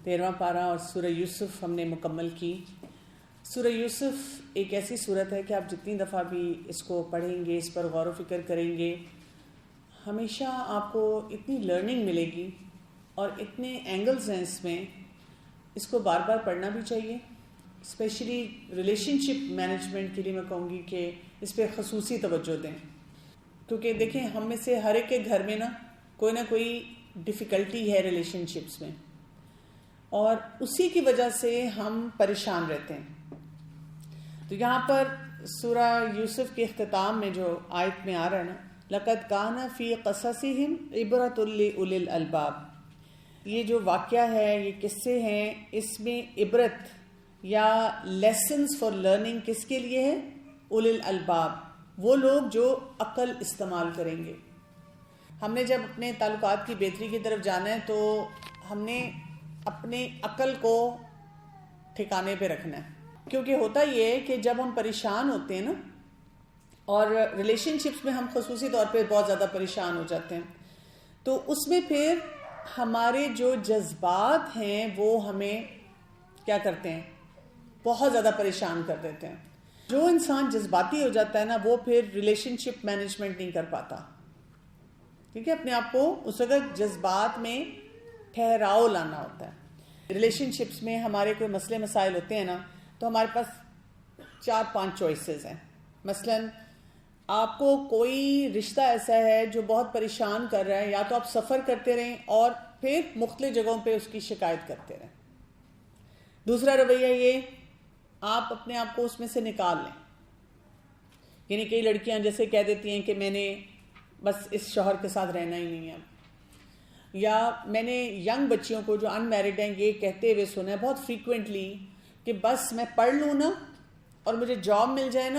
13واں پارہ اور سورہ یوسف ہم نے مکمل کی. سورہ یوسف ایک ایسی صورت ہے کہ آپ جتنی دفعہ بھی اس کو پڑھیں گے، اس پر غور و فکر کریں گے، ہمیشہ آپ کو اتنی لرننگ ملے گی اور اتنے اینگلز ہیں اس میں. اس کو بار بار پڑھنا بھی چاہیے. اسپیشلی ریلیشن شپ مینجمنٹ کے لیے میں کہوں گی کہ اس پہ خصوصی توجہ دیں، کیونکہ دیکھیں ہم میں سے ہر ایک کے گھر میں کوئی نہ کوئی ڈیفیکلٹی ہے ریلیشن شپس میں، اور اسی کی وجہ سے ہم پریشان رہتے ہیں. تو یہاں پر سورہ یوسف کے اختتام میں جو آیت میں آ رہا ہے لَقَدْ كَانَ فِي قَصَصِهِمْ عِبْرَةٌ لِأُولِي الْأَلْبَابِ، یہ جو واقعہ ہے، یہ قصے ہیں، اس میں عبرت یا لیسنز فار لرننگ کس کے لیے ہے؟ اولی الالباب، وہ لوگ جو عقل استعمال کریں گے. ہم نے جب اپنے تعلقات کی بہتری کی طرف جانا ہے تو ہم نے اپنے عقل کو ٹھکانے پہ رکھنا ہے، کیونکہ ہوتا یہ ہے کہ جب ہم پریشان ہوتے ہیں اور ریلیشن شپس میں ہم خصوصی طور پہ بہت زیادہ پریشان ہو جاتے ہیں، تو اس میں پھر ہمارے جو جذبات ہیں وہ ہمیں کیا کرتے ہیں؟ بہت زیادہ پریشان کر دیتے ہیں. جو انسان جذباتی ہو جاتا ہے وہ پھر ریلیشن شپ مینجمنٹ نہیں کر پاتا. ٹھیک ہے، اپنے آپ کو اس وقت جذبات میں ٹھہراؤ لانا ہوتا ہے. ریلیشن شپس میں ہمارے کوئی مسئلے مسائل ہوتے ہیں تو ہمارے پاس 4-5 چوائسیز ہیں. مثلا آپ کو کوئی رشتہ ایسا ہے جو بہت پریشان کر رہا ہے، یا تو آپ سفر کرتے رہیں اور پھر مختلف جگہوں پہ اس کی شکایت کرتے رہیں. دوسرا رویہ یہ، آپ اپنے آپ کو اس میں سے نکال لیں. یعنی کئی لڑکیاں جیسے کہہ دیتی ہیں کہ میں نے بس اس شوہر کے ساتھ رہنا ہی نہیں ہے. یا میں نے ینگ بچیوں کو جو ان میرڈ ہیں یہ کہتے ہوئے سنا ہے بہت فریکوینٹلی کہ بس میں پڑھ لوں اور مجھے جاب مل جائے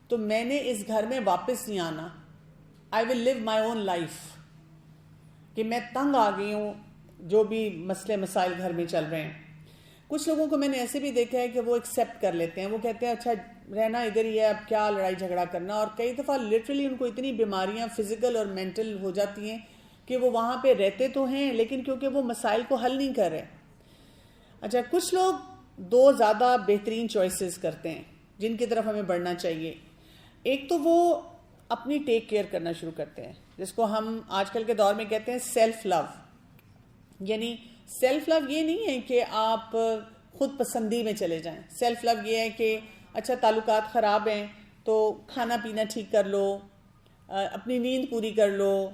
تو میں نے اس گھر میں واپس نہیں آنا. آئی ول لیو مائی اون لائف، کہ میں تنگ آ گئی ہوں جو بھی مسئلے مسائل گھر میں چل رہے ہیں. کچھ لوگوں کو میں نے ایسے بھی دیکھا ہے کہ وہ ایکسیپٹ کر لیتے ہیں، وہ کہتے ہیں اچھا رہنا ادھر ہی ہے، اب کیا لڑائی جھگڑا کرنا. اور کئی دفعہ لٹرلی ان کو اتنی بیماریاں فزیکل اور مینٹل ہو جاتی ہیں کہ وہ وہاں پہ رہتے تو ہیں لیکن کیونکہ وہ مسائل کو حل نہیں کر رہے. اچھا، کچھ لوگ 2 زیادہ بہترین چوائسیز کرتے ہیں جن کی طرف ہمیں بڑھنا چاہیے. ایک تو وہ اپنی ٹیک کیئر کرنا شروع کرتے ہیں، جس کو ہم آج کل کے دور میں کہتے ہیں سیلف لو. یعنی سیلف لو یہ نہیں ہے کہ آپ خود پسندی میں چلے جائیں. سیلف لو یہ ہے کہ اچھا تعلقات خراب ہیں تو کھانا پینا ٹھیک کر لو، اپنی نیند پوری کر لو،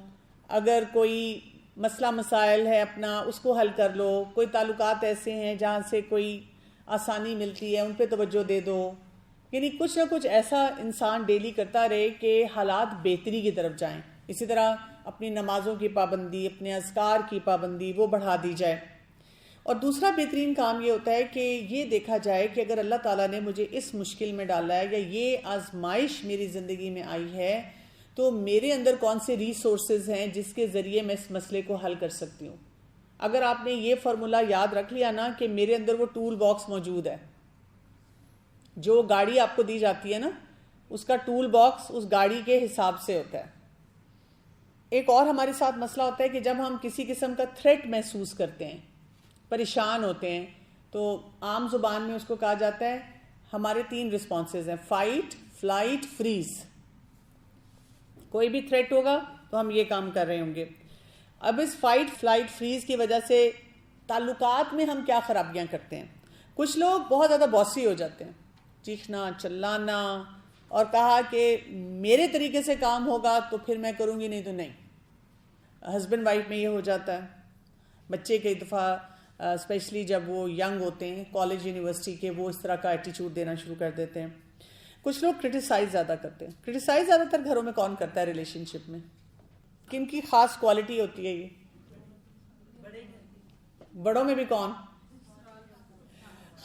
اگر کوئی مسئلہ مسائل ہے اپنا اس کو حل کر لو، کوئی تعلقات ایسے ہیں جہاں سے کوئی آسانی ملتی ہے ان پہ توجہ دے دو. یعنی کچھ نہ کچھ ایسا انسان ڈیلی کرتا رہے کہ حالات بہتری کی طرف جائیں. اسی طرح اپنی نمازوں کی پابندی، اپنے اذکار کی پابندی وہ بڑھا دی جائے. اور دوسرا بہترین کام یہ ہوتا ہے کہ یہ دیکھا جائے کہ اگر اللہ تعالیٰ نے مجھے اس مشکل میں ڈالا ہے یا یہ آزمائش میری زندگی میں آئی ہے تو میرے اندر کون سے ریسورسز ہیں جس کے ذریعے میں اس مسئلے کو حل کر سکتی ہوں. اگر آپ نے یہ فارمولہ یاد رکھ لیا کہ میرے اندر وہ ٹول باکس موجود ہے، جو گاڑی آپ کو دی جاتی ہے اس کا ٹول باکس اس گاڑی کے حساب سے ہوتا ہے. ایک اور ہمارے ساتھ مسئلہ ہوتا ہے کہ جب ہم کسی قسم کا تھریٹ محسوس کرتے ہیں، پریشان ہوتے ہیں، تو عام زبان میں اس کو کہا جاتا ہے ہمارے 3 رسپانسز ہیں: فائٹ، فلائٹ، فریز. کوئی بھی تھریٹ ہوگا تو ہم یہ کام کر رہے ہوں گے. اب اس فائٹ، فلائٹ، فریز کی وجہ سے تعلقات میں ہم کیا خرابیاں کرتے ہیں. کچھ لوگ بہت زیادہ باسی ہو جاتے ہیں، چیخنا چلانا، اور کہا کہ میرے طریقے سے کام ہوگا تو پھر میں کروں گی، نہیں تو نہیں. ہسبینڈ وائف میں یہ ہو جاتا ہے. بچے کئی دفعہ اسپیشلی جب وہ ینگ ہوتے ہیں کالج یونیورسٹی کے، وہ اس طرح کا ایٹیچیوڈ دینا شروع کر دیتے ہیں. کچھ لوگ کرٹیسائز زیادہ کرتے ہیں. کرٹیسائز زیادہ تر گھروں میں کون کرتا ہے ریلیشن شپ میں؟ کن کی خاص کوالٹی ہوتی ہے یہ؟ بڑوں میں بھی کون؟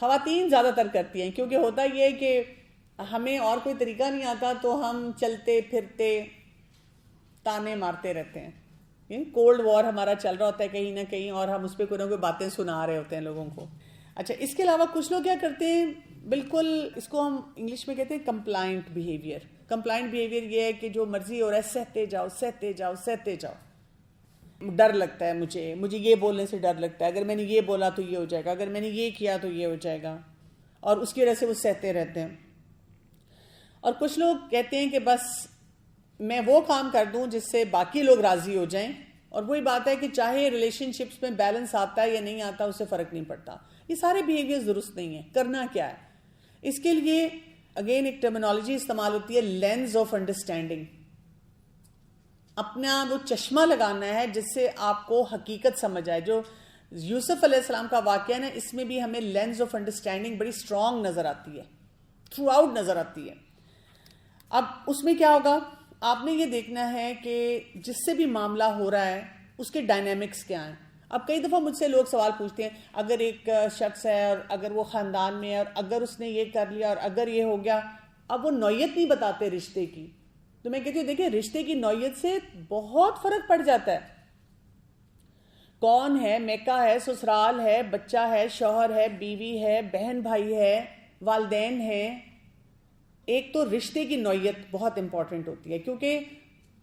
خواتین زیادہ تر کرتی ہیں، کیونکہ ہوتا یہ ہے کہ ہمیں اور کوئی طریقہ نہیں آتا تو ہم چلتے پھرتے تانے مارتے رہتے ہیں. کولڈ وار ہمارا چل رہا ہوتا ہے کہیں نہ کہیں، اور ہم اس پہ کوئی نہ کوئی باتیں سنا رہے ہوتے ہیں لوگوں کو. اچھا، اس کے علاوہ کچھ لوگ کیا کرتے ہیں، بالکل اس کو ہم انگلش میں کہتے ہیں کمپلائنٹ بیہیویئر. کمپلائنٹ بیہیویئر یہ ہے کہ جو مرضی ہو رہا ہے سہتے جاؤ سہتے جاؤ سہتے جاؤ. ڈر لگتا ہے، مجھے یہ بولنے سے ڈر لگتا ہے، اگر میں نے یہ بولا تو یہ ہو جائے گا، اگر میں نے یہ کیا تو یہ ہو جائے گا، اور اس کی وجہ سے وہ سہتے رہتے ہیں۔ اور کچھ لوگ کہتے ہیں کہ بس میں وہ کام کر دوں جس سے باقی لوگ راضی ہو جائیں، اور وہی بات ہے کہ چاہے ریلیشن شپس میں بیلنس آتا ہے یا نہیں آتا، اس سے فرق نہیں پڑتا۔ یہ سارے بیہیویئر درست نہیں ہیں۔ کرنا کیا ہے؟ اس کے لیے اگین ایک ٹرمینالوجی استعمال ہوتی ہے، لینز آف انڈرسٹینڈنگ۔ اپنا وہ چشمہ لگانا ہے جس سے آپ کو حقیقت سمجھ آئے۔ جو یوسف علیہ السلام کا واقعہ ہے نا، اس میں بھی ہمیں لینز آف انڈرسٹینڈنگ بڑی اسٹرانگ نظر آتی ہے، تھرو آؤٹ نظر آتی ہے۔ اب اس میں کیا ہوگا، آپ نے یہ دیکھنا ہے کہ جس سے بھی معاملہ ہو رہا ہے اس کے ڈائنامکس کیا ہیں۔ اب کئی دفعہ مجھ سے لوگ سوال پوچھتے ہیں، اگر ایک شخص ہے اور اگر وہ خاندان میں ہے اور اگر اس نے یہ کر لیا اور اگر یہ ہو گیا، اب وہ نوعیت نہیں بتاتے رشتے کی، تو میں کہتی ہوں دیکھیں رشتے کی نوعیت سے بہت فرق پڑ جاتا ہے۔ کون ہے، میکہ ہے، سسرال ہے، بچہ ہے، شوہر ہے، بیوی ہے، بہن بھائی ہے، والدین ہیں۔ ایک تو رشتے کی نوعیت بہت امپورٹنٹ ہوتی ہے، کیونکہ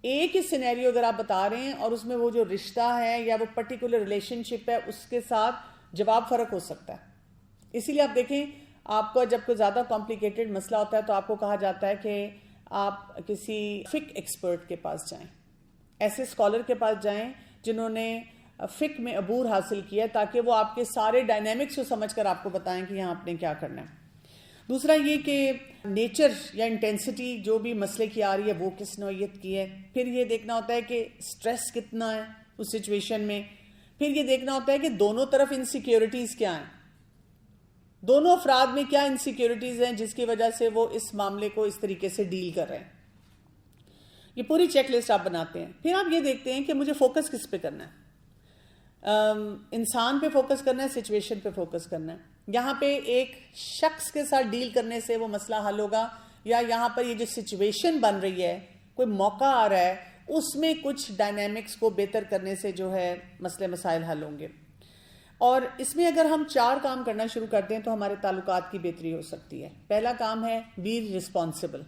ایک ہی سینیریو اگر آپ بتا رہے ہیں اور اس میں وہ جو رشتہ ہے یا وہ پرٹیکولر ریلیشن شپ ہے اس کے ساتھ جواب فرق ہو سکتا ہے۔ اسی لیے آپ دیکھیں، آپ کو جب کوئی زیادہ کمپلیکیٹڈ مسئلہ ہوتا ہے تو آپ کو کہا جاتا ہے کہ آپ کسی فک ایکسپرٹ کے پاس جائیں، ایسے اسکالر کے پاس جائیں جنہوں نے فک میں عبور حاصل کیا ہے، تاکہ وہ آپ کے سارے ڈائنامکس کو سمجھ کر آپ کو بتائیں کہ یہاں آپ نے کیا کرنا ہے۔ دوسرا یہ کہ نیچر یا انٹینسٹی جو بھی مسئلے کی آ رہی ہے وہ کس نوعیت کی ہے۔ پھر یہ دیکھنا ہوتا ہے کہ سٹریس کتنا ہے اس سچویشن میں۔ پھر یہ دیکھنا ہوتا ہے کہ دونوں طرف انسیکیورٹیز کیا ہیں، دونوں افراد میں کیا انسیکیورٹیز ہیں جس کی وجہ سے وہ اس معاملے کو اس طریقے سے ڈیل کر رہے ہیں۔ یہ پوری چیک لسٹ آپ بناتے ہیں۔ پھر آپ یہ دیکھتے ہیں کہ مجھے فوکس کس پہ کرنا ہے، انسان پہ فوکس کرنا ہے، سچویشن پہ فوکس کرنا ہے۔ یہاں پہ ایک شخص کے ساتھ ڈیل کرنے سے وہ مسئلہ حل ہوگا، یا یہاں پر یہ جو سچویشن بن رہی ہے، کوئی موقع آ رہا ہے، اس میں کچھ ڈائنامکس کو بہتر کرنے سے جو ہے مسئلے مسائل حل ہوں گے۔ اور اس میں اگر ہم 4 کام کرنا شروع کر دیں تو ہمارے تعلقات کی بہتری ہو سکتی ہے۔ پہلا کام ہے بی ریسپانسبل۔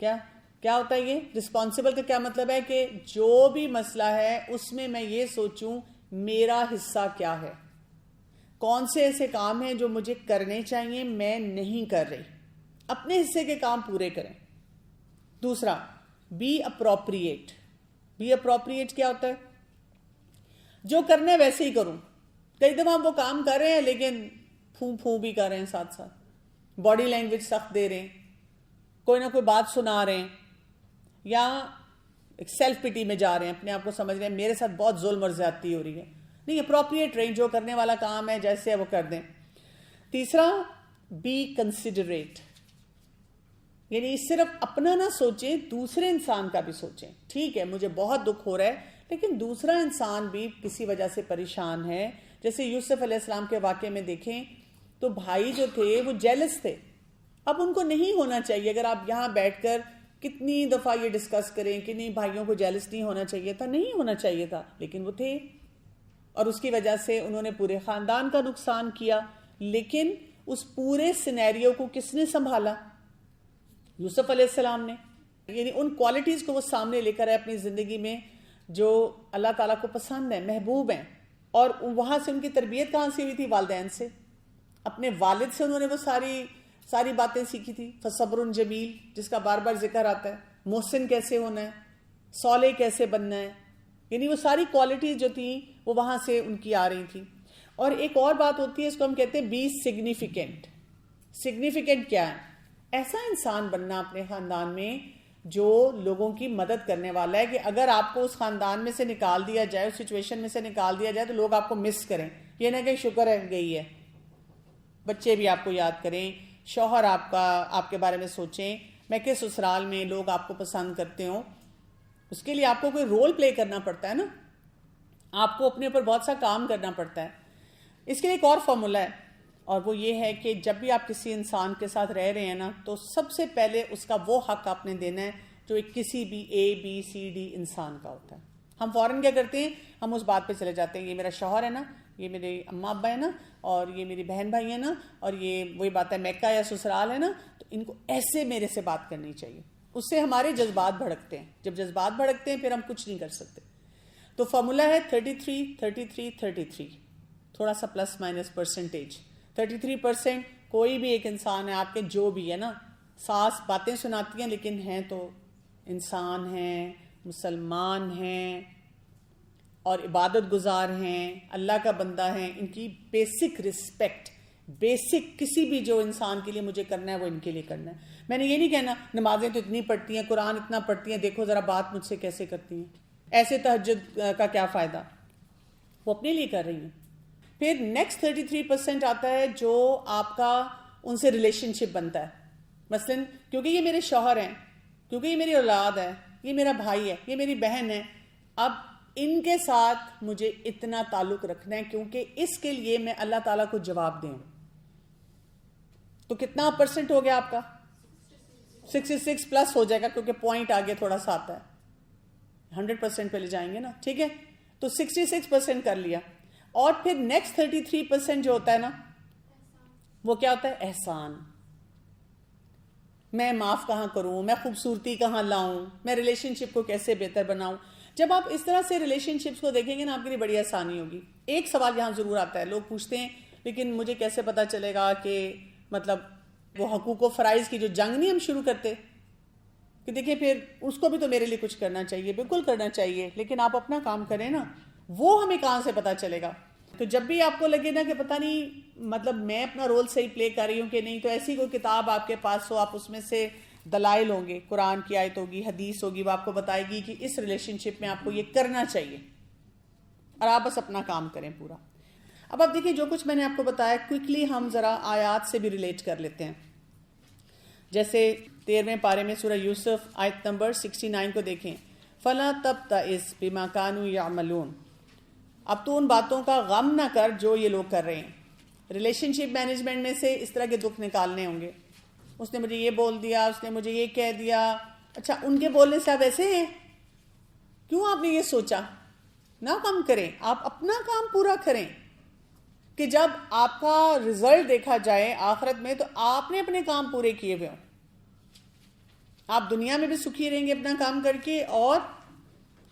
کیا ہوتا ہے یہ ریسپانسبل کا کیا مطلب ہے کہ جو بھی مسئلہ ہے اس میں میں یہ سوچوں میرا حصہ کیا ہے، کون سے ایسے کام ہیں جو مجھے کرنے چاہیے میں نہیں کر رہی، اپنے حصے کے کام پورے کریں۔ دوسرا بی اپروپریٹ۔ بی اپروپریٹ کیا ہوتا ہے، جو کرنا ہے ویسے ہی کروں۔ کئی دفعہ ہم وہ کام کر رہے ہیں لیکن پھوں بھی کر رہے ہیں، ساتھ ساتھ باڈی لینگویج سخت دے رہے ہیں، کوئی نہ کوئی بات سنا رہے ہیں، یا ایک سیلف پٹی میں جا رہے ہیں، اپنے آپ کو سمجھ رہے ہیں میرے ساتھ بہت ظلم اور زیادتی ہو رہی ہے۔ نہیں، اپروپریٹ رہیں، جو کرنے والا کام ہے جیسے ہے وہ کر دیں۔ تیسرا بی کنسیڈریٹ، یعنی صرف اپنا نہ سوچیں، دوسرے انسان کا بھی سوچیں۔ ٹھیک ہے مجھے بہت دکھ ہو رہا ہے لیکن دوسرا انسان بھی کسی وجہ سے پریشان ہے۔ جیسے یوسف علیہ السلام کے واقعے میں دیکھیں تو بھائی جو تھے وہ جیلس تھے۔ اب ان کو نہیں ہونا چاہیے، اگر آپ یہاں بیٹھ کر کتنی دفعہ یہ ڈسکس کریں کہ نہیں بھائیوں کو جیلس نہیں ہونا چاہیے تھا، نہیں ہونا چاہیے تھا، لیکن وہ تھے اور اس کی وجہ سے انہوں نے پورے خاندان کا نقصان کیا۔ لیکن اس پورے سینیریو کو کس نے سنبھالا؟ یوسف علیہ السلام نے۔ یعنی ان کوالٹیز کو وہ سامنے لے کر آئے اپنی زندگی میں جو اللہ تعالیٰ کو پسند ہیں، محبوب ہیں۔ اور وہاں سے ان کی تربیت کہاں سے ہوئی تھی؟ والدین سے، اپنے والد سے انہوں نے وہ ساری باتیں سیکھی تھی۔ فصبر جمیل، جس کا بار بار ذکر آتا ہے، محسن کیسے ہونا ہے، صالح کیسے بننا ہے، یعنی وہ ساری کوالٹیز جو تھیں وہ وہاں سے ان کی آ رہی تھی۔ اور ایک اور بات ہوتی ہے، اس کو ہم کہتے ہیں بی سگنیفیکنٹ۔ سگنیفیکنٹ کیا ہے؟ ایسا انسان بننا اپنے خاندان میں جو لوگوں کی مدد کرنے والا ہے، کہ اگر آپ کو اس خاندان میں سے نکال دیا جائے، اس سچویشن میں سے نکال دیا جائے تو لوگ آپ کو مس کریں، یہ نہ کہ شکر ہے گئی ہے، بچے بھی آپ کو یاد کریں، شوہر آپ کے بارے میں سوچیں، میں کہ سسرال میں لوگ آپ کو پسند کرتے ہوں۔ اس کے لیے آپ کو کوئی رول پلے کرنا پڑتا ہے نا، آپ کو اپنے اوپر بہت سا کام کرنا پڑتا ہے۔ اس کے لیے ایک اور فارمولا ہے، اور وہ یہ ہے کہ جب بھی آپ کسی انسان کے ساتھ رہ رہے ہیں نا، تو سب سے پہلے اس کا وہ حق آپ نے دینا ہے جو ایک کسی بھی ABCD انسان کا ہوتا ہے۔ ہم فوراً کیا کرتے ہیں، ہم اس بات پہ چلے جاتے ہیں، یہ میرا شوہر ہے نا، یہ میرے اماں ابا ہے نا، اور یہ میری بہن بھائی ہے نا، اور یہ وہی بات ہے میکہ یا سسرال ہے نا، تو ان کو ایسے میرے سے بات کرنی چاہیے۔ اس سے ہمارے جذبات بھڑکتے ہیں، جب جذبات بھڑکتے ہیں پھر ہم کچھ نہیں کر سکتے۔ تو فارمولا ہے 33 تھوڑا سا پلس مائنس پرسنٹیج. 33% کوئی بھی ایک انسان ہے آپ کے جو بھی ہے نا، ساس باتیں سناتی ہیں لیکن ہیں تو انسان ہیں، مسلمان ہیں اور عبادت گزار ہیں، اللہ کا بندہ ہیں. ان کی بیسک رسپیکٹ، بیسک کسی بھی جو انسان کے لیے مجھے کرنا ہے وہ ان کے لیے کرنا ہے. میں نے یہ نہیں کہنا نمازیں تو اتنی پڑھتی ہیں، قرآن اتنا پڑھتی ہیں، دیکھو ذرا بات مجھ سے کیسے کرتی ہیں، ایسے تہجد کا کیا فائدہ. وہ اپنے لیے کر رہی ہیں. پھر نیکسٹ 33% آتا ہے جو آپ کا ان سے ریلیشن شپ بنتا ہے. مثلا کیونکہ یہ میرے شوہر ہیں، کیونکہ یہ میری اولاد ہے، یہ میرا بھائی ہے، یہ میری بہن ہے، اب ان کے ساتھ مجھے اتنا تعلق رکھنا ہے کیونکہ اس کے لیے میں اللہ تعالیٰ کو جواب دوں. تو کتنا پرسنٹ ہو گیا آپ کا؟ 66 پلس ہو جائے گا کیونکہ پوائنٹ آگے تھوڑا سا آتا ہے، 100% پہ لے جائیں گے نا. ٹھیک ہے، تو 66% کر لیا. اور پھر نیکسٹ 33% جو ہوتا ہے نا، وہ کیا ہوتا ہے؟ احسان. میں معاف کہاں کروں، میں خوبصورتی کہاں لاؤں، میں ریلیشن شپ کو کیسے بہتر بناؤں. جب آپ اس طرح سے ریلیشن شپس کو دیکھیں گے نا، آپ کے لیے بڑی آسانی ہوگی. ایک سوال یہاں ضرور آتا ہے، لوگ پوچھتے ہیں لیکن مجھے کیسے پتا چلے گا کہ مطلب وہ حقوق و فرائض کی جو جنگ نہیں ہم شروع کرتے کہ دیکھیں پھر اس کو بھی تو میرے لیے کچھ کرنا چاہیے. بالکل کرنا چاہیے، لیکن آپ اپنا کام کریں نا. وہ ہمیں کہاں سے پتا چلے گا؟ تو جب بھی آپ کو لگے نا کہ پتہ نہیں مطلب میں اپنا رول صحیح پلے کر رہی ہوں کہ نہیں، تو ایسی کوئی کتاب آپ کے پاس ہو، آپ اس میں سے دلائل ہوں گے، قرآن کی آیت ہوگی، حدیث ہوگی، وہ آپ کو بتائے گی کہ اس ریلیشن شپ میں آپ کو یہ کرنا چاہیے اور آپ بس اپنا کام کریں پورا. اب آپ دیکھیں جو کچھ میں نے آپ کو بتایا، کوئکلی ہم ذرا آیات سے بھی ریلیٹ کر لیتے ہیں. جیسے 13ویں پارے میں سورہ یوسف آیت نمبر 69 کو دیکھیں. فَلَا تَبْتَئِسْ بِمَا كَانُوا يَعْمَلُونَ. اب تو ان باتوں کا غم نہ کر جو یہ لوگ کر رہے ہیں. ریلیشن شپ مینجمنٹ میں سے اس طرح کے دکھ نکالنے ہوں گے. اس نے مجھے یہ بول دیا، اس نے مجھے یہ کہہ دیا. اچھا ان کے بولنے سے آپ ایسے ہیں؟ کیوں آپ نے یہ سوچا؟ نہ کم کریں، آپ اپنا کام پورا کریں کہ جب آپ کا رزلٹ دیکھا جائے آخرت میں تو آپ نے اپنے کام پورے کیے ہوئے ہوں. آپ دنیا میں بھی سکھی رہیں گے اپنا کام کر کے، اور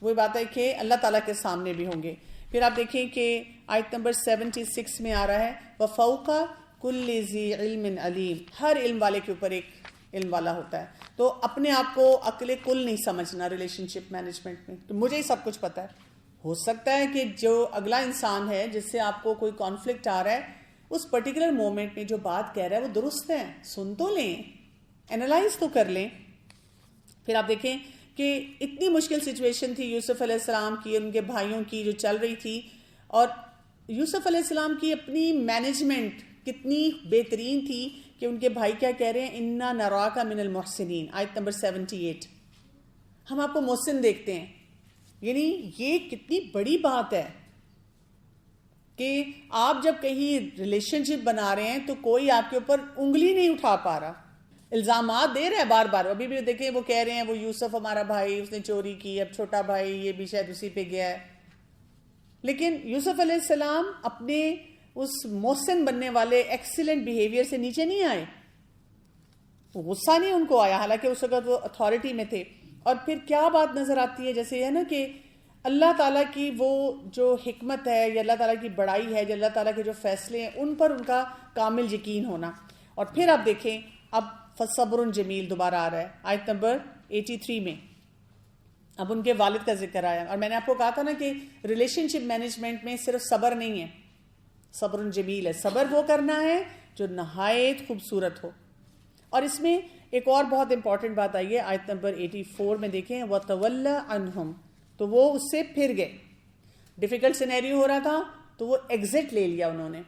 وہی بات ہے کہ اللہ تعالیٰ کے سامنے بھی ہوں گے. پھر آپ دیکھیں کہ آیت نمبر 76 میں آ رہا ہے وَفَوْقَ كُلِّ ذِي عِلْمٍ عَلِيمٍ. ہر علم والے کے اوپر ایک علم والا ہوتا ہے. تو اپنے آپ کو عقل کل نہیں سمجھنا ریلیشن شپ مینجمنٹ میں کہ مجھے ہی سب کچھ پتہ ہے. ہو سکتا ہے کہ جو اگلا انسان ہے جس سے آپ کو کوئی کانفلکٹ آ رہا ہے، اس پرٹیکولر مومنٹ میں جو بات کہہ رہا ہے وہ درست ہے، سن تو لیں، انالائز تو کر لیں. پھر آپ دیکھیں کہ اتنی مشکل سچویشن تھی یوسف علیہ السلام کی، ان کے بھائیوں کی جو چل رہی تھی، اور یوسف علیہ السلام کی اپنی مینجمنٹ کتنی بہترین تھی کہ ان کے بھائی کیا کہہ رہے ہیں، انا نراک من المحسنین، آیت نمبر 78. ہم آپ کو محسن دیکھتے ہیں. یعنی یہ کتنی بڑی بات ہے کہ آپ جب کہیں ریلیشن شپ بنا رہے ہیں تو کوئی آپ کے اوپر انگلی نہیں اٹھا پا رہا، الزامات دے رہے ہیں بار بار. ابھی بھی دیکھیں وہ کہہ رہے ہیں وہ یوسف ہمارا بھائی، اس نے چوری کی، اب چھوٹا بھائی یہ بھی شاید اسی پہ گیا ہے. لیکن یوسف علیہ السلام اپنے اس محسن بننے والے ایکسیلنٹ بیہیویئر سے نیچے نہیں آئے. غصہ نہیں ان کو آیا، حالانکہ اس وقت وہ اتھارٹی میں تھے. اور پھر کیا بات نظر آتی ہے، جیسے ہے نا کہ اللہ تعالیٰ کی وہ جو حکمت ہے یا اللہ تعالیٰ کی بڑائی ہے، یا اللہ تعالیٰ کے جو فیصلے ہیں ان پر ان کا کامل یقین ہونا. اور پھر آپ دیکھیں اب فصبر جمیل دوبارہ آ رہا ہے آیت نمبر 83 میں. اب ان کے والد کا ذکر آیا، اور میں نے آپ کو کہا تھا نا کہ ریلیشن شپ مینجمنٹ میں صرف صبر نہیں ہے، صبر جمیل ہے. صبر وہ کرنا ہے جو نہایت خوبصورت ہو. اور اس میں ایک اور بہت امپورٹنٹ بات آئی ہے آیت نمبر 84 میں دیکھیں وَتَوَلَّ عَنْهُمْ. تو وہ اس سے پھر گئے. ڈیفیکلٹ سینیریو ہو رہا تھا تو وہ ایگزٹ لے لیا انہوں نے.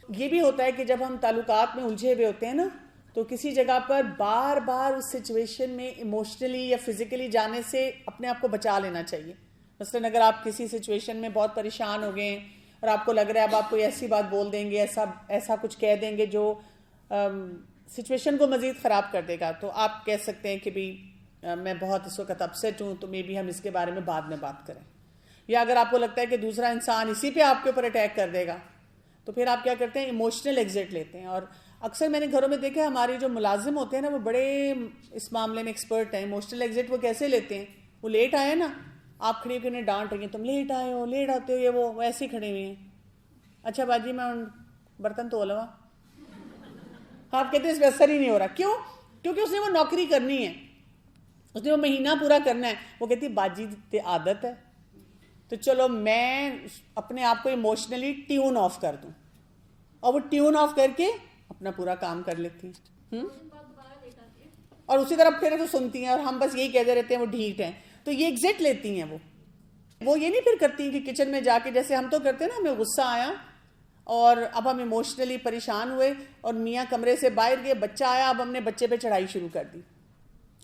یہ بھی ہوتا ہے کہ جب ہم تعلقات میں الجھے ہوئے ہوتے ہیں نا، تو کسی جگہ پر بار بار اس سچویشن میں ایموشنلی یا فزیکلی جانے سے اپنے آپ کو بچا لینا چاہیے. مثلا اگر آپ کسی سچویشن میں بہت پریشان ہو گئے ہیں اور آپ کو لگ رہا ہے اب آپ کوئی ایسی بات بول دیں گے، ایسا کچھ کہہ دیں گے جو سچویشن کو مزید خراب کر دے گا، تو آپ کہہ سکتے ہیں کہ بھی میں بہت اس وقت اپسیٹ ہوں، تو مے بی ہم اس کے بارے میں بعد میں بات کریں. یا اگر آپ کو لگتا ہے کہ دوسرا انسان اسی پہ آپ کے اوپر اٹیک کر دے گا، تو پھر آپ کیا کرتے ہیں، ایموشنل ایگزٹ لیتے ہیں. اور اکثر میں نے گھروں میں دیکھا ہمارے جو ملازم ہوتے ہیں نا وہ بڑے اس معاملے میں ایکسپرٹ ہیں. ایموشنل ایگزٹ وہ کیسے لیتے ہیں؟ وہ لیٹ آئے نا، آپ کھڑے ہو کے انہیں ڈانٹ رہی ہیں, تم لیٹ آئے ہو, لیٹ آتے ہو, یہ وہ ایسے ہی کھڑے ہوئے ہیں. اچھا باجی میں برتن دھو لوا, آپ کہتے ہیں اس پہ اثر ہی نہیں ہو رہا. کیوں؟ کیونکہ اس نے وہ نوکری کرنی ہے, اس نے وہ مہینہ پورا کرنا ہے. وہ کہتی ہے باجی تے عادت ہے تو چلو میں اپنے آپ کو ایموشنلی ٹیون آف کر دوں, اور وہ ٹیون آف کر کے اپنا پورا کام کر لیتی ہیں. اور اسی طرح پھر وہ سنتی ہیں اور ہم بس یہی کہتے رہتے ہیں وہ ڈھیٹ ہیں. تو یہ ایگزیکٹ لیتی ہیں وہ یہ نہیں پھر کرتی ہیں کہ کچن میں جا کے جیسے ہم تو کرتے ہیں نا, ہمیں غصہ آیا اور اب ہم ایموشنلی پریشان ہوئے اور میاں کمرے سے باہر گئے, بچہ آیا, اب ہم نے بچے پہ چڑھائی شروع کر دی.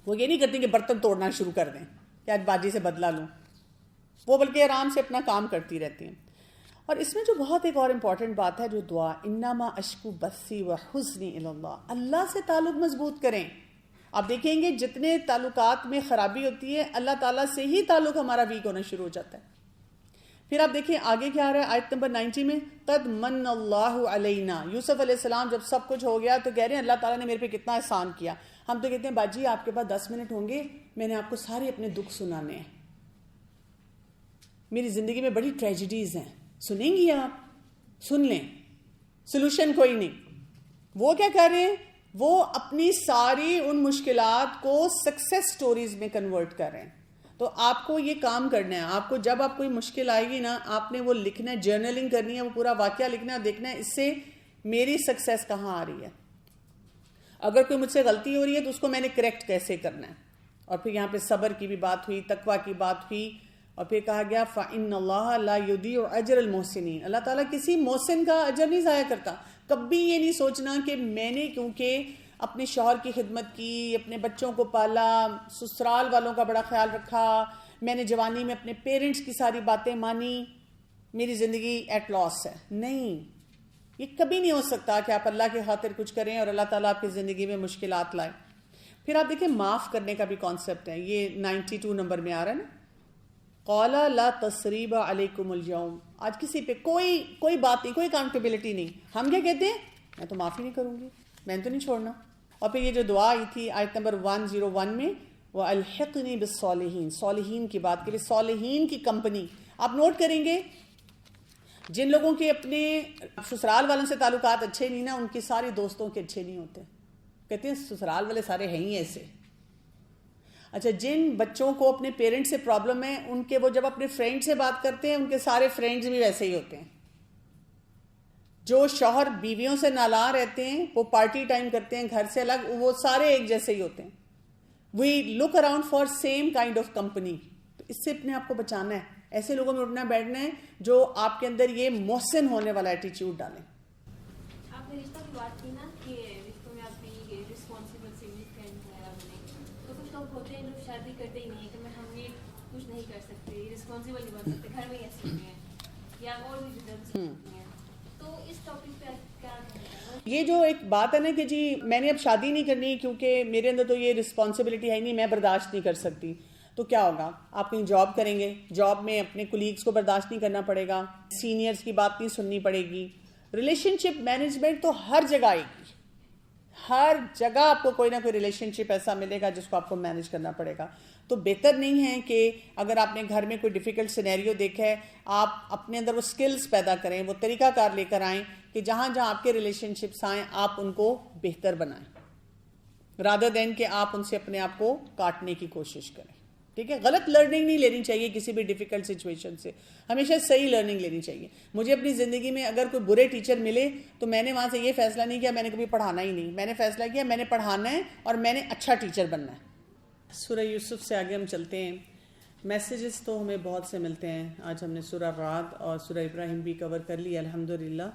وہ یہ نہیں کرتی کہ برتن توڑنا شروع کر دیں کہ آج باجی سے بدلہ لوں. وہ بلکہ آرام سے اپنا کام کرتی رہتی ہیں. اور اس میں جو بہت ایک اور امپورٹنٹ بات ہے جو دعا, انما اشکو بثی و حزنی الی اللہ, اللہ سے تعلق مضبوط کریں. آپ دیکھیں گے جتنے تعلقات میں خرابی ہوتی ہے اللہ تعالیٰ سے ہی تعلق ہمارا ویک ہونا شروع ہو جاتا ہے. پھر آپ دیکھیں آگے کیا آ رہا ہے آیت نمبر 90 میں, قد من اللہ علینا. یوسف علیہ السلام جب سب کچھ ہو گیا تو کہہ رہے ہیں اللہ تعالیٰ نے میرے پہ کتنا احسان کیا. ہم تو کہتے ہیں باجی آپ کے پاس 10 منٹ ہوں گے, میں نے آپ کو سارے اپنے دکھ سنانے ہیں, میری زندگی میں بڑی ٹریجڈیز ہیں, سنیں گی آپ؟ سن لیں, سلوشن کوئی نہیں. وہ کیا کر رہے ہیں, وہ اپنی ساری ان مشکلات کو سکسیس سٹوریز میں کنورٹ کر رہے ہیں. تو آپ کو یہ کام کرنا ہے, آپ کو جب آپ کوئی مشکل آئے گی نا, آپ نے وہ لکھنا ہے, جرنلنگ کرنی ہے, وہ پورا واقعہ لکھنا ہے, دیکھنا ہے اس سے میری سکسیس کہاں آ رہی ہے. اگر کوئی مجھ سے غلطی ہو رہی ہے تو اس کو میں نے کریکٹ کیسے کرنا ہے. اور پھر یہاں پہ صبر کی بھی بات ہوئی, تقویٰ کی بات ہوئی, اور پھر کہا گیا فَإِنَّ اللَّهَ لَا يُضِيعُ أَجْرَ الْمُحْسِنِينَ. اللہ تعالیٰ کسی محسن کا اجر نہیں ضائع کرتا. کبھی یہ نہیں سوچنا کہ میں نے کیونکہ اپنے شوہر کی خدمت کی, اپنے بچوں کو پالا, سسرال والوں کا بڑا خیال رکھا, میں نے جوانی میں اپنے پیرنٹس کی ساری باتیں مانی, میری زندگی ایٹ لاس ہے. نہیں, یہ کبھی نہیں ہو سکتا کہ آپ اللہ کے خاطر کچھ کریں اور اللہ تعالیٰ آپ کی زندگی میں مشکلات لائے. پھر آپ دیکھیں معاف کرنے کا بھی کانسیپٹ ہے, یہ 92 نمبر میں آ رہا ہے نا, قَالَ لَا تَثْرِيبَ عَلَيْكُمُ الْيَوْمَ. آج کسی پہ کوئی بات نہیں, کوئی اکاؤنٹیبلٹی نہیں. ہم کیا کہتے ہیں, میں تو معافی نہیں کروں گی, میں تو نہیں چھوڑنا. اور پھر یہ جو دعا آئی تھی آیت نمبر 101 میں, وَأَلْحِقْنِي بِالصَّالِحِينَ, صالحین کی بات کے لیے, صالحین کی کمپنی. آپ نوٹ کریں گے جن لوگوں کے اپنے سسرال والوں سے تعلقات اچھے نہیں نا, ان کی ساری دوستوں کے اچھے نہیں ہوتے. کہتے ہیں سسرال والے سارے ہیں ہی ایسے. اچھا, جن بچوں کو اپنے پیرنٹس سے پرابلم ہے, ان کے وہ جب اپنے فرینڈ سے بات کرتے ہیں ان کے سارے فرینڈز بھی ویسے ہی ہوتے ہیں. جو شوہر بیویوں سے نالاں رہتے ہیں, وہ پارٹی ٹائم کرتے ہیں گھر سے الگ, وہ سارے ایک جیسے ہی ہوتے ہیں. We look around for same kind of company. تو اس سے اپنے آپ کو بچانا ہے, ایسے لوگوں میں اٹھنا بیٹھنا ہے جو آپ کے اندر یہ محسن ہونے والا ایٹیچیوڈ ڈالیں. آپ نے رشتہ کی بات کی نا کہ رشتوں میں آپ کی رسپانسبل سگنیفیکینٹ ہے آپ نے, تو کچھ لوگ ہوتے ہیں جو شادی کرتے ہی نہیں کہ میں ہم یہ کچھ نہیں کر سکتے, رسپانسبل نہیں بن سکتے, گھر میں ہی ایسے ہوتے ہیں یا اور بھی ریزنس ہوتے ہیں. تو اس ٹاپک پہ کیا کہنا ہے؟ یہ جو ایک بات ہے نا کہ جی میں نے اب شادی نہیں کرنی کیونکہ میرے اندر تو یہ رسپانسبلٹی ہے نہیں, میں برداشت نہیں کر سکتی. تو کیا ہوگا, آپ کہیں جاب کریں گے, جاب میں اپنے کولیگز کو برداشت نہیں کرنا پڑے گا, سینئرز کی بات نہیں سننی پڑے گی. ریلیشن شپ مینجمنٹ تو ہر جگہ آئے گی, ہر جگہ آپ کو کوئی نہ کوئی ریلیشن شپ ایسا ملے گا جس کو آپ کو مینج کرنا پڑے گا. تو بہتر نہیں ہے کہ اگر آپ نے گھر میں کوئی ڈیفیکلٹ سینیریو دیکھا ہے, آپ اپنے اندر وہ سکلز پیدا کریں, وہ طریقہ کار لے کر آئیں کہ جہاں جہاں آپ کے ریلیشن شپس آئیں آپ ان کو بہتر بنائیں, رادر دین کہ آپ ان سے اپنے آپ کو کاٹنے کی کوشش کریں. ٹھیک ہے, غلط لرننگ نہیں لینی چاہیے کسی بھی ڈیفیکلٹ سچویشن سے, ہمیشہ صحیح لرننگ لینی چاہیے. مجھے اپنی زندگی میں اگر کوئی برے ٹیچر ملے تو میں نے وہاں سے یہ فیصلہ نہیں کیا میں نے کبھی پڑھانا ہی نہیں, میں نے فیصلہ کیا میں نے پڑھانا ہے اور میں نے اچھا ٹیچر بننا ہے. سورہ یوسف سے آگے ہم چلتے ہیں. میسیجز تو ہمیں بہت سے ملتے ہیں. آج ہم نے سورہ رعد اور سورہ ابراہیم بھی کور کر لی الحمدللہ,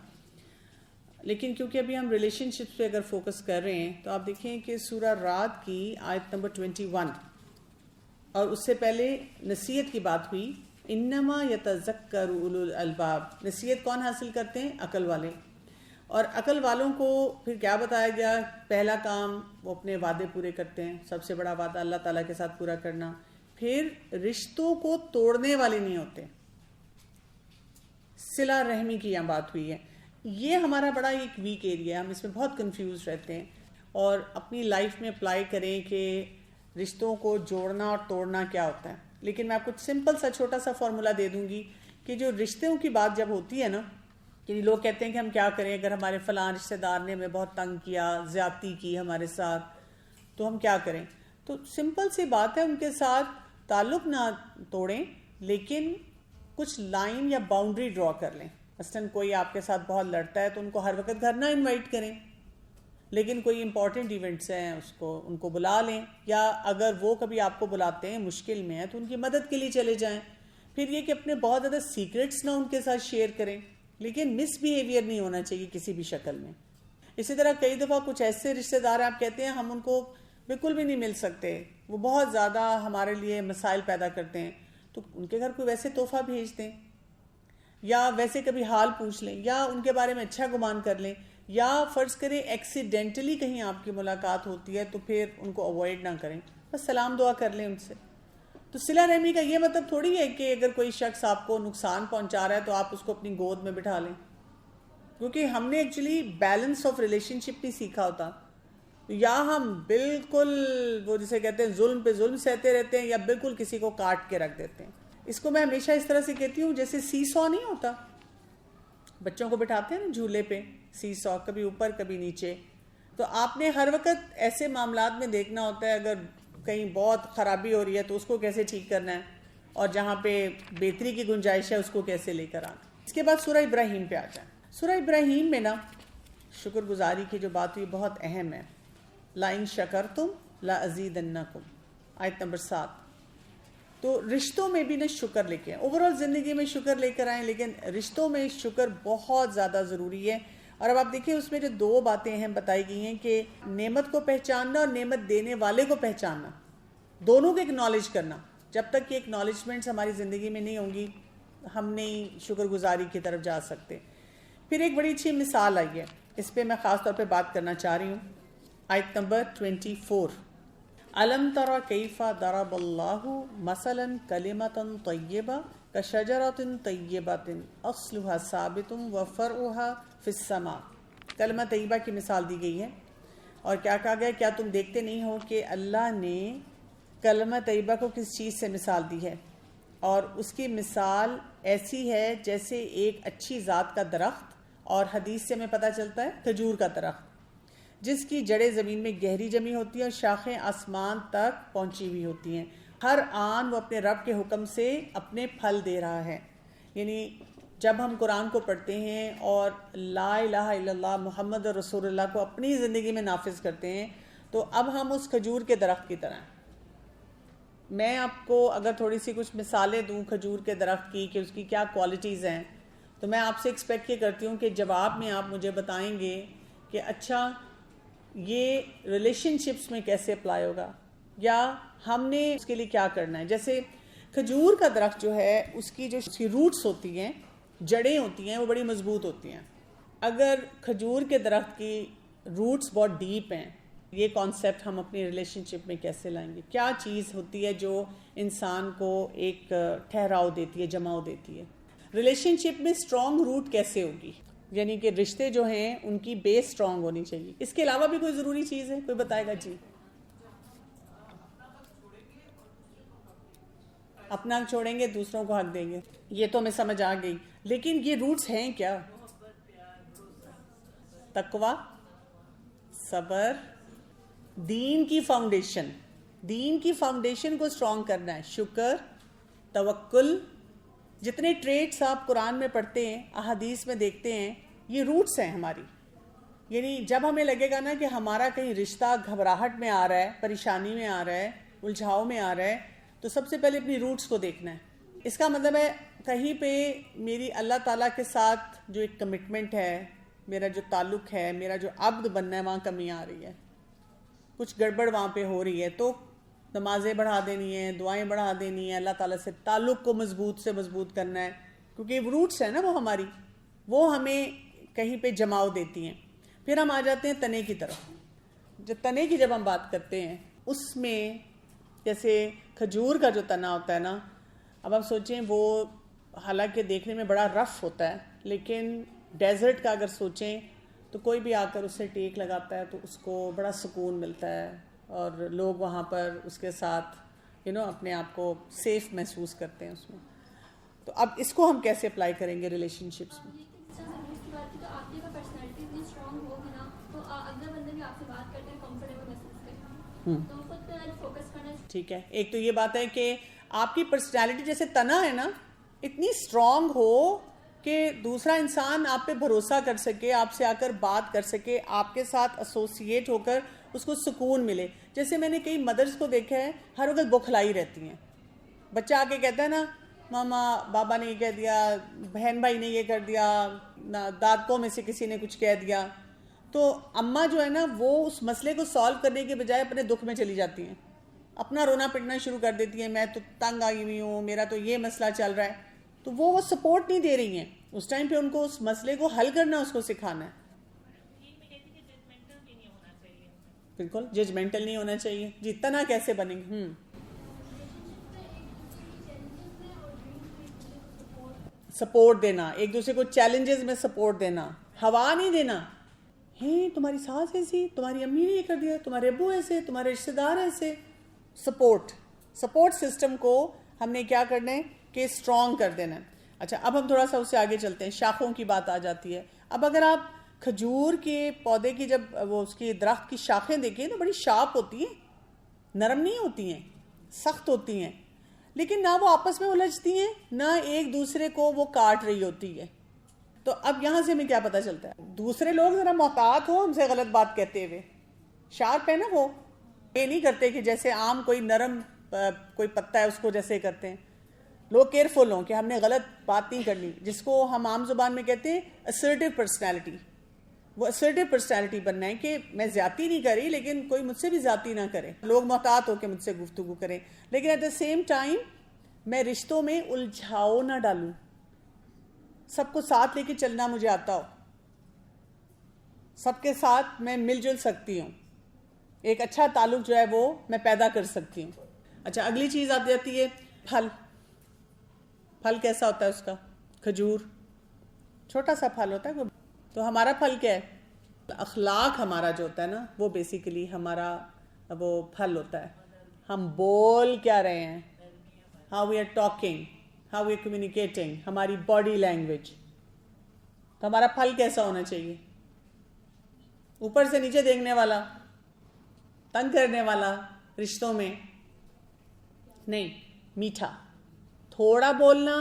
لیکن کیونکہ ابھی ہم ریلیشن شپس پہ اگر فوکس کر رہے ہیں تو آپ دیکھیں کہ سورہ رعد کی آیت نمبر 21 اور اس سے پہلے نصیحت کی بات ہوئی, انما یتذکر اولو الالباب. نصیحت کون حاصل کرتے ہیں؟ عقل والے. اور عقل والوں کو پھر کیا بتایا گیا؟ پہلا کام وہ اپنے وعدے پورے کرتے ہیں, سب سے بڑا وعدہ اللہ تعالیٰ کے ساتھ پورا کرنا. پھر رشتوں کو توڑنے والے نہیں ہوتے, صلہ رحمی کی یہاں بات ہوئی ہے. یہ ہمارا بڑا ایک ویک ایریا ہے, ہم اس میں بہت کنفیوز رہتے ہیں. اور اپنی لائف میں اپلائی کریں کہ رشتوں کو جوڑنا اور توڑنا کیا ہوتا ہے. لیکن میں آپ کو سمپل سا چھوٹا سا فارمولا دے دوں گی کہ جو رشتوں کی بات جب ہوتی ہے نا، یعنی لوگ کہتے ہیں کہ ہم کیا کریں اگر ہمارے فلاں رشتہ دار نے ہمیں بہت تنگ کیا، زیادتی کی ہمارے ساتھ، تو ہم کیا کریں؟ تو سمپل سی بات ہے، ان کے ساتھ تعلق نہ توڑیں، لیکن کچھ لائن یا باؤنڈری ڈرا کر لیں. مثلاً کوئی آپ کے ساتھ بہت لڑتا ہے تو ان کو ہر وقت گھر نہ انوائٹ کریں، لیکن کوئی امپورٹنٹ ایونٹس ہیں ان کو بلا لیں، یا اگر وہ کبھی آپ کو بلاتے ہیں مشکل میں ہیں تو ان کی مدد کے لیے چلے جائیں. پھر یہ کہ اپنے بہت زیادہ سیکرٹس نہ ان کے ساتھ شیئر کریں، لیکن مس بیہیویئر نہیں ہونا چاہیے کسی بھی شکل میں. اسی طرح کئی دفعہ کچھ ایسے رشتہ دار آپ کہتے ہیں ہم ان کو بالکل بھی نہیں مل سکتے، وہ بہت زیادہ ہمارے لیے مسائل پیدا کرتے ہیں، تو ان کے گھر کوئی ویسے تحفہ بھیج دیں، یا ویسے کبھی حال پوچھ لیں، یا ان کے بارے میں اچھا گمان کر لیں، یا فرض کریں ایکسیڈنٹلی کہیں آپ کی ملاقات ہوتی ہے تو پھر ان کو اوائڈ نہ کریں، بس سلام دعا کر لیں ان سے. تو صلہ رحمی کا یہ مطلب تھوڑی ہے کہ اگر کوئی شخص آپ کو نقصان پہنچا رہا ہے تو آپ اس کو اپنی گود میں بٹھا لیں، کیونکہ ہم نے ایکچولی بیلنس آف ریلیشن شپ نہیں سیکھا ہوتا. یا ہم بالکل وہ جسے کہتے ہیں ظلم پہ ظلم سہتے رہتے ہیں، یا بالکل کسی کو کاٹ کے رکھ دیتے ہیں. اس کو میں ہمیشہ اس طرح سے کہتی ہوں جیسے سی سو نہیں ہوتا، بچوں کو بٹھاتے ہیں نا جھولے پہ، سی سو کبھی اوپر کبھی نیچے. تو آپ نے ہر وقت ایسے معاملات میں دیکھنا ہوتا ہے اگر کہیں بہت خرابی ہو رہی ہے تو اس کو کیسے ٹھیک کرنا ہے، اور جہاں پہ بہتری کی گنجائش ہے اس کو کیسے لے کر آنا. اس کے بعد سورہ ابراہیم پہ آ جائیں. سورہ ابراہیم میں نا شکر گزاری کی جو بات ہوئی بہت اہم ہے. لَإِن شَكَرْتُمْ لَأَزِيدَنَّكُمْ، آیت نمبر 7. تو رشتوں میں بھی نا شکر لے کے آئیں. اوورآل زندگی میں شکر لے کر آئیں، لیکن رشتوں میں شکر بہت زیادہ ضروری ہے. اور اب آپ دیکھیں اس میں جو 2 باتیں اہم بتائی گئی ہیں کہ نعمت کو پہچاننا اور نعمت دینے والے کو پہچاننا، دونوں کو اکنالج کرنا. جب تک کہ اکنالجمنٹس ہماری زندگی میں نہیں ہوں گی ہم نہیں شکر گزاری کی طرف جا سکتے. پھر ایک بڑی اچھی مثال آئی ہے، اس پہ میں خاص طور پہ بات کرنا چاہ رہی ہوں. آیت نمبر 24. أَلَمْ تَرَ كَيْفَ ضَرَبَ اللَّهُ مَثَلًا كَلِمَةً طَيِّبَةً كَشَجَرَةٍ طَيِّبَةٍ أَصْلُهَا ثَابِتٌ وَفَرْعُهَا فِي السَّمَاءِ. کلمہ طیبہ کی مثال دی گئی ہے، اور کیا کہا گیا، کیا تم دیکھتے نہیں ہو کہ اللہ نے کلمہ طیبہ کو کس چیز سے مثال دی ہے، اور اس کی مثال ایسی ہے جیسے ایک اچھی ذات کا درخت، اور حدیث سے ہمیں پتہ چلتا ہے کھجور کا درخت جس کی جڑیں زمین میں گہری جمی ہوتی ہیں اور شاخیں آسمان تک پہنچی ہوئی ہوتی ہیں. ہر آن وہ اپنے رب کے حکم سے اپنے پھل دے رہا ہے. یعنی جب ہم قرآن کو پڑھتے ہیں اور لا الہ الا اللہ محمد رسول اللہ کو اپنی زندگی میں نافذ کرتے ہیں تو اب ہم اس کھجور کے درخت کی طرح ہیں. میں آپ کو اگر تھوڑی سی کچھ مثالیں دوں کھجور کے درخت کی کہ اس کی کیا کوالٹیز ہیں، تو میں آپ سے ایکسپیکٹ یہ کرتی ہوں کہ جواب میں آپ مجھے بتائیں گے کہ اچھا یہ ریلیشن شپس میں کیسے اپلائی ہوگا، یا ہم نے اس کے لیے کیا کرنا ہے. جیسے کھجور کا درخت جو ہے اس کی جو روٹس ہوتی ہیں، جڑیں ہوتی ہیں، وہ بڑی مضبوط ہوتی ہیں. اگر کھجور کے درخت کی روٹس بہت ڈیپ ہیں، یہ کانسیپٹ ہم اپنی ریلیشن شپ میں کیسے لائیں گے؟ کیا چیز ہوتی ہے جو انسان کو ایک ٹھہراؤ دیتی ہے، جماؤ دیتی ہے؟ ریلیشن شپ میں اسٹرانگ روٹ کیسے ہوگی؟ یعنی کہ رشتے جو ہیں ان کی بیس اسٹرانگ ہونی چاہیے. اس کے علاوہ بھی کوئی ضروری چیز ہے؟ کوئی بتائے گا؟ جی. اپنا حق چھوڑیں گے، دوسروں کو حق دیں گے، یہ تو ہمیں سمجھ آ گئی، لیکن یہ روٹس ہیں کیا؟ تقویٰ، صبر، دین کی فاؤنڈیشن. دین کی فاؤنڈیشن کو اسٹرانگ کرنا ہے. شکر، توکل، جتنے ٹریٹس آپ قرآن میں پڑھتے ہیں، احادیث میں دیکھتے ہیں، یہ روٹس ہیں ہماری. یعنی جب ہمیں لگے گا نا کہ ہمارا کہیں رشتہ گھبراہٹ میں آ رہا ہے، پریشانی میں آ رہا ہے، الجھاؤ میں آ رہا ہے، تو سب سے پہلے اپنی روٹس کو دیکھنا ہے. اس کا مطلب ہے کہیں پہ میری اللہ تعالیٰ کے ساتھ جو ایک کمٹمنٹ ہے، میرا جو تعلق ہے، میرا جو عبد بننا ہے، وہاں کمی آ رہی ہے، کچھ گڑبڑ وہاں پہ ہو رہی ہے، تو نمازیں بڑھا دینی ہیں، دعائیں بڑھا دینی ہیں، اللہ تعالیٰ سے تعلق کو مضبوط سے مضبوط کرنا ہے، کیونکہ روٹس ہیں نا وہ ہماری، وہ ہمیں کہیں پہ جماؤ دیتی ہیں. پھر ہم آ جاتے ہیں تنے کی طرف. جو تنے کی جب ہم بات کرتے ہیں اس میں جیسے کھجور کا جو تنا ہوتا ہے نا، اب آپ سوچیں وہ حالانکہ دیکھنے میں بڑا رف ہوتا ہے، لیکن ڈیزرٹ کا اگر سوچیں تو کوئی بھی آ کر اس سے ٹیک لگاتا ہے تو اس کو بڑا سکون ملتا ہے، اور لوگ وہاں پر اس کے ساتھ اپنے آپ کو سیف محسوس کرتے ہیں اس میں. تو اب اس کو ہم کیسے اپلائی کریں گے ریلیشن شپس میں؟ ٹھیک ہے. ایک تو یہ بات ہے کہ آپ کی پرسنالٹی جیسے تنا ہے نا, اتنی اسٹرانگ ہو کہ دوسرا انسان آپ پہ بھروسہ کر سکے, آپ سے آ کر بات کر سکے, آپ کے ساتھ ایسوسیٹ ہو کر اس کو سکون ملے. جیسے میں نے کئی مدرس کو دیکھا ہے ہر وقت بوکھلائی رہتی ہیں. بچہ آ کے کہتا ہے نا ماما بابا نے یہ کہہ دیا, بہن بھائی نے یہ کر دیا, دادکوں میں سے کسی نے کچھ کہہ دیا, تو اماں جو ہے نا وہ اس مسئلے کو سالو کرنے کے بجائے اپنے دکھ میں چلی جاتی ہیں, اپنا رونا پٹنا شروع کر دیتی ہیں, میں تو تنگ آئی ہوئی ہوں, میرا تو یہ مسئلہ چل رہا ہے. تو وہ سپورٹ نہیں دے رہی ہیں اس ٹائم پہ. ان کو اس مسئلے کو حل کرنا, اس کو سکھانا ہے. بالکل ججمنٹل نہیں ہونا چاہیے. جی تنا کیسے بنیں گے؟ سپورٹ دینا, ایک دوسرے کو چیلنجز میں سپورٹ دینا, ہوا نہیں دینا. تمہاری ساس ایسی, تمہاری امی نے یہ کر دیا, تمہارے ابو ایسے, تمہارے رشتے دار ایسے. سپورٹ سسٹم کو ہم نے کیا کرنا ہے کہ اسٹرانگ کر دینا ہے. اچھا اب ہم تھوڑا سا اس سے آگے چلتے ہیں. شاخوں کی بات آ جاتی ہے. اب اگر آپ کھجور کے پودے کی جب وہ اس کی درخت کی شاخیں دیکھیں تو بڑی شارپ ہوتی ہیں, نرم نہیں ہوتی ہیں, سخت ہوتی ہیں, لیکن نہ وہ آپس میں الجھتی ہیں نہ ایک دوسرے کو وہ کاٹ رہی ہوتی ہے. تو اب یہاں سے ہمیں کیا پتہ چلتا ہے؟ دوسرے لوگ ذرا محتاط ہو ہم سے غلط بات کہتے ہوئے. شارپ ہے نا, وہ یہ نہیں کرتے کہ جیسے عام کوئی نرم کوئی پتا ہے اس کو جیسے کرتے ہیں. لوگ کیئرفل ہوں کہ ہم نے غلط بات نہیں کرنی, جس کو ہم عام زبان میں کہتے ہیں اسرٹیو پرسنالٹی. وہ اسرٹیو پرسنالٹی بننا ہے کہ میں زیادتی نہیں کری لیکن کوئی مجھ سے بھی زیادتی نہ کرے, لوگ محتاط ہو کے مجھ سے گفتگو کریں, لیکن ایٹ دا سیم ٹائم میں رشتوں میں الجھاؤ نہ ڈالوں. سب کو ساتھ لے کے چلنا مجھے آتا ہو, سب کے ساتھ میں مل جل سکتی ہوں, ایک اچھا تعلق جو ہے وہ میں پیدا کر سکتی ہوں. اچھا اگلی چیز آ جاتی ہے پھل. پھل کیسا ہوتا ہے اس کا؟ کھجور چھوٹا سا پھل ہوتا ہے. تو ہمارا پھل کیا ہے؟ اخلاق ہمارا جو ہوتا ہے نا وہ بیسیکلی ہمارا وہ پھل ہوتا ہے. ہم بول کیا رہے ہیں, how we are talking, how we are communicating, ہماری باڈی لینگویج. تو ہمارا پھل کیسا ہونا چاہیے؟ اوپر سے نیچے دیکھنے والا, تنگ کرنے والا رشتوں میں نہیں, میٹھا, تھوڑا بولنا,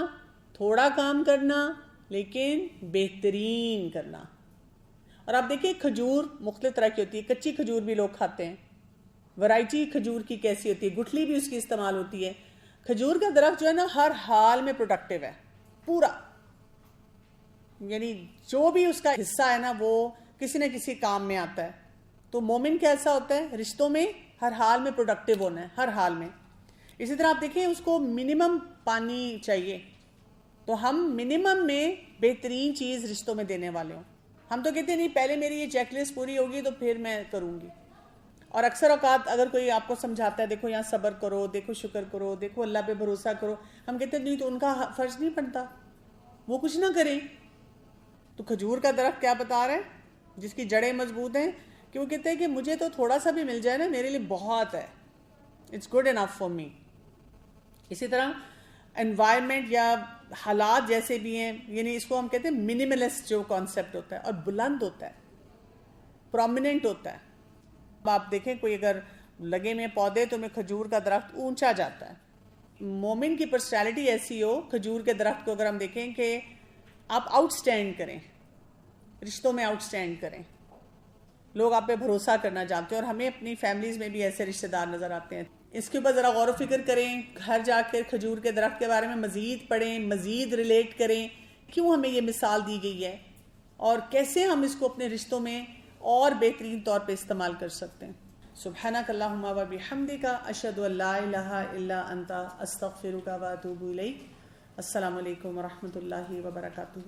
تھوڑا کام کرنا, لیکن بہترین کرنا. اور آپ دیکھیں کھجور مختلف طرح کی ہوتی ہے. کچی کھجور بھی لوگ کھاتے ہیں. ورائٹی کھجور کی کیسی ہوتی ہے, گٹھلی بھی اس کی استعمال ہوتی ہے. کھجور کا درخت جو ہے نا ہر حال میں پروڈکٹیو ہے پورا, یعنی جو بھی اس کا حصہ ہے نا وہ کسی نہ کسی کام میں آتا ہے. تو مومن کیسا ہوتا ہے؟ رشتوں میں ہر حال میں پروڈکٹیو ہونا ہے, ہر حال میں. اسی طرح آپ دیکھیں اس کو منیمم پانی چاہیے, تو ہم منیمم میں بہترین چیز رشتوں میں دینے والے ہوں. ہم تو کہتے ہیں نہیں پہلے میری یہ چیک لسٹ پوری ہوگی تو پھر میں کروں گی. اور اکثر اوقات اگر کوئی آپ کو سمجھاتا ہے دیکھو یہاں صبر کرو, دیکھو شکر کرو, دیکھو اللہ پہ بھروسہ کرو, ہم کہتے ہیں نہیں تو ان کا فرض نہیں بنتا, وہ کچھ نہ کریں. تو کھجور کا درخت کیا بتا رہا ہے جس کی جڑیں مضبوط ہیں کہ وہ کہتے ہیں کہ مجھے تو تھوڑا سا بھی مل جائے نا میرے لیے بہت ہے, it's good enough for me. اسی طرح انوائرمنٹ یا حالات جیسے بھی ہیں, یعنی اس کو ہم کہتے ہیں منیملسٹ جو کانسیپٹ ہوتا ہے, اور بلند ہوتا ہے, پرومیننٹ ہوتا ہے. اب آپ دیکھیں کوئی اگر لگے میں پودے تو میں کھجور کا درخت اونچا جاتا ہے. مومن کی پرسنالٹی ایسی ہو کھجور کے درخت کو اگر ہم دیکھیں کہ آپ آؤٹ سٹینڈ کریں, رشتوں میں آؤٹ سٹینڈ کریں, لوگ آپ پہ بھروسہ کرنا جانتے ہیں. اور ہمیں اپنی فیملیز میں بھی ایسے رشتہ دار نظر آتے ہیں. اس کے اوپر ذرا غور و فکر کریں, گھر جا کر کھجور کے درخت کے بارے میں مزید پڑھیں, مزید ریلیٹ کریں کیوں ہمیں یہ مثال دی گئی ہے اور کیسے ہم اس کو اپنے رشتوں میں اور بہترین طور پہ استعمال کر سکتے ہیں. سبحانک اللہم و بحمدک, اشہد ان لا الہ الا انت, استغفرک و اتوب الیک. السلام علیکم و رحمۃ اللہ وبرکاتہ.